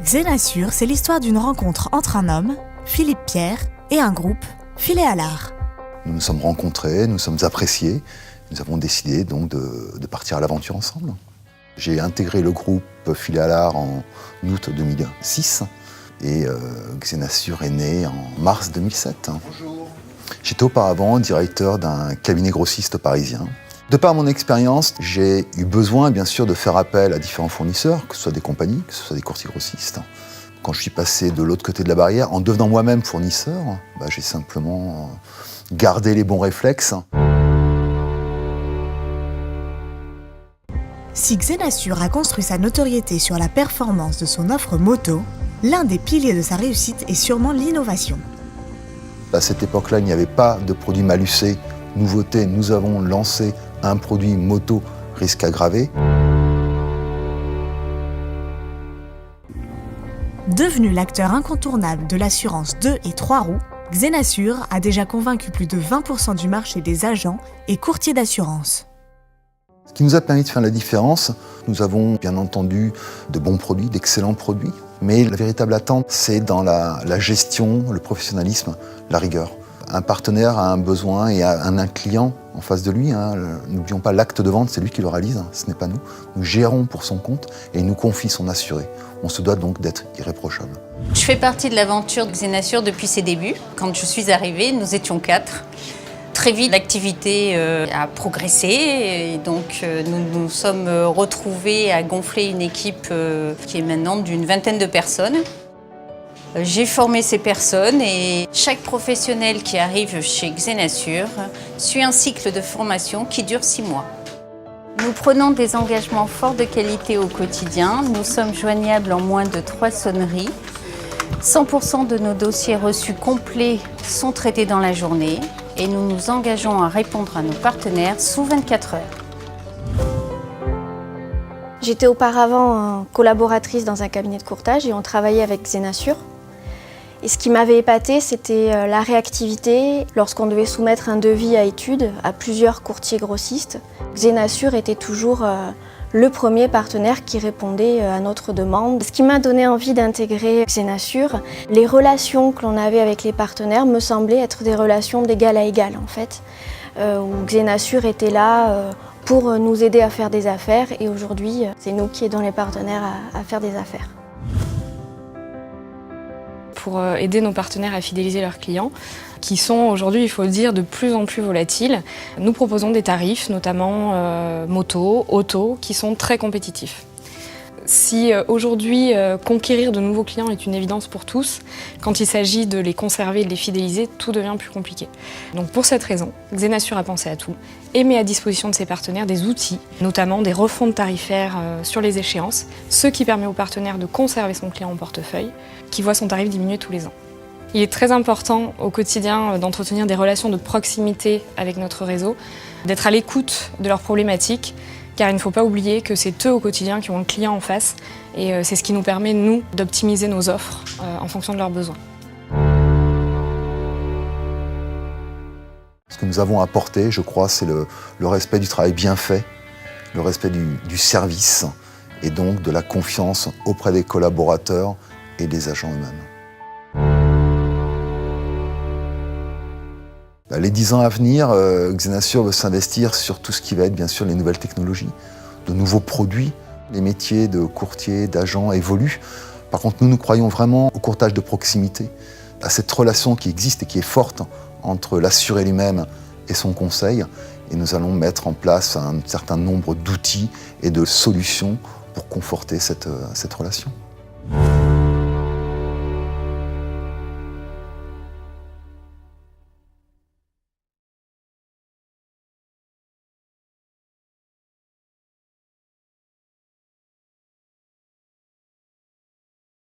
Xénassure, c'est l'histoire d'une rencontre entre un homme, Philippe Pierre, et un groupe, Filet à l'art. Nous nous sommes rencontrés, nous sommes appréciés, nous avons décidé donc de partir à l'aventure ensemble. J'ai intégré le groupe Filet à l'art en août 2006 et Xénassure est né en mars 2007. Bonjour. J'étais auparavant directeur d'un cabinet grossiste parisien. De par mon expérience, j'ai eu besoin bien sûr de faire appel à différents fournisseurs, que ce soit des compagnies, que ce soit des courtiers grossistes. Quand je suis passé de l'autre côté de la barrière, en devenant moi-même fournisseur, j'ai simplement gardé les bons réflexes. Si Xénassure a construit sa notoriété sur la performance de son offre moto, l'un des piliers de sa réussite est sûrement l'innovation. À cette époque-là, il n'y avait pas de produit malucé. Nouveauté, nous avons lancé un produit moto risque aggravé. Devenu l'acteur incontournable de l'assurance 2 et 3 roues, Xénassure a déjà convaincu plus de 20% du marché des agents et courtiers d'assurance. Ce qui nous a permis de faire la différence, nous avons bien entendu de bons produits, d'excellents produits, mais la véritable attente, c'est dans la gestion, le professionnalisme, la rigueur. Un partenaire a un besoin et a un client en face de lui. N'oublions pas, l'acte de vente, c'est lui qui le réalise, ce n'est pas nous. Nous gérons pour son compte et il nous confie son assuré. On se doit donc d'être irréprochable. Je fais partie de l'aventure de Xénassure depuis ses débuts. Quand je suis arrivée, nous étions 4. Très vite, l'activité a progressé et donc nous nous sommes retrouvés à gonfler une équipe qui est maintenant d'une vingtaine de personnes. J'ai formé ces personnes et chaque professionnel qui arrive chez Xénassure suit un cycle de formation qui dure 6 mois. Nous prenons des engagements forts de qualité au quotidien. Nous sommes joignables en moins de 3 sonneries. 100% de nos dossiers reçus complets sont traités dans la journée et nous nous engageons à répondre à nos partenaires sous 24 heures. J'étais auparavant collaboratrice dans un cabinet de courtage et on travaillait avec Xénassure. Et ce qui m'avait épatée, c'était la réactivité. Lorsqu'on devait soumettre un devis à étude à plusieurs courtiers grossistes, Xénassure était toujours le premier partenaire qui répondait à notre demande. Ce qui m'a donné envie d'intégrer Xénassure, les relations que l'on avait avec les partenaires me semblaient être des relations d'égal à égal en fait, où Xénassure était là pour nous aider à faire des affaires et aujourd'hui, c'est nous qui aidons les partenaires à faire des affaires. Pour aider nos partenaires à fidéliser leurs clients, qui sont aujourd'hui, il faut le dire, de plus en plus volatiles. Nous proposons des tarifs, notamment moto, auto, qui sont très compétitifs. Si aujourd'hui, conquérir de nouveaux clients est une évidence pour tous, quand il s'agit de les conserver et de les fidéliser, tout devient plus compliqué. Donc pour cette raison, Xénassure a pensé à tout et met à disposition de ses partenaires des outils, notamment des refontes tarifaires sur les échéances, ce qui permet aux partenaires de conserver son client en portefeuille, qui voit son tarif diminuer tous les ans. Il est très important au quotidien d'entretenir des relations de proximité avec notre réseau, d'être à l'écoute de leurs problématiques, car il ne faut pas oublier que c'est eux au quotidien qui ont le client en face et c'est ce qui nous permet, nous, d'optimiser nos offres en fonction de leurs besoins. Ce que nous avons apporté, je crois, c'est le respect du travail bien fait, le respect du service et donc de la confiance auprès des collaborateurs et des agents eux-mêmes. Les 10 ans à venir, Xénassure veut s'investir sur tout ce qui va être bien sûr les nouvelles technologies, de nouveaux produits. Les métiers de courtier, d'agent évoluent. Par contre, nous croyons vraiment au courtage de proximité, à cette relation qui existe et qui est forte entre l'assuré lui-même et son conseil. Et nous allons mettre en place un certain nombre d'outils et de solutions pour conforter cette relation.